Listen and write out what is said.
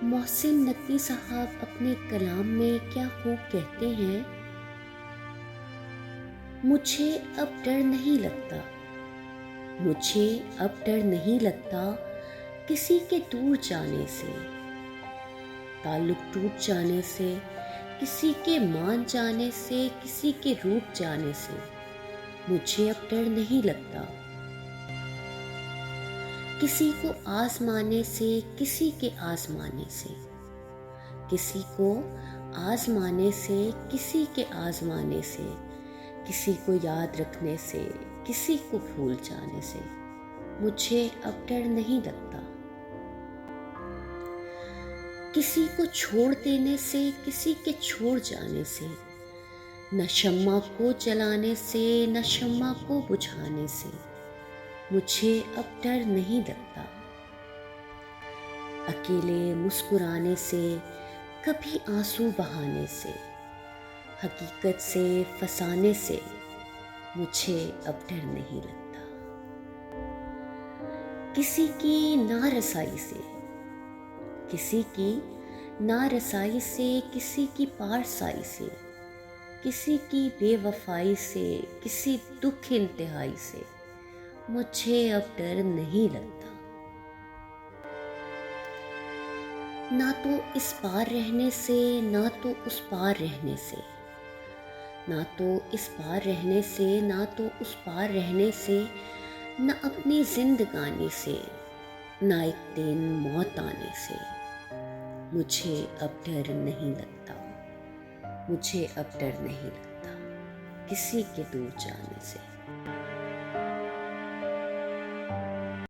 मोहसिन नकवी साहब अपने कलाम में क्या खूब कहते हैं, मुझे अब डर नहीं लगता, मुझे अब डर नहीं लगता किसी के दूर जाने से, ताल्लुक टूट जाने से, किसी के मान जाने से, किसी के रूठ जाने से। मुझे अब डर नहीं लगता किसी को आजमाने से, किसी के आजमाने से, किसी को आजमाने से, किसी के आजमाने से, किसी को याद रखने से, किसी को भूल जाने से। मुझे अब डर नहीं लगता किसी को छोड़ देने से, किसी के छोड़ जाने से, न शम्मा को जलाने से, न शम्मा को बुझाने से। मुझे अब डर नहीं लगता अकेले मुस्कुराने से, कभी आंसू बहाने से, हकीकत से फसाने से। मुझे अब डर नहीं लगता किसी की नारसाई से, किसी की नारसाई से, किसी की पारसाई से, किसी की बेवफाई से, किसी दुख इंतहाई से। मुझे अब डर नहीं लगता ना तो इस पार रहने से, ना तो उस पार रहने से, ना तो इस पार रहने से, ना तो उस पार रहने से, न अपनी जिंदगानी से, ना एक दिन मौत आने से। मुझे अब डर नहीं लगता, मुझे अब डर नहीं लगता किसी के दूर जाने से।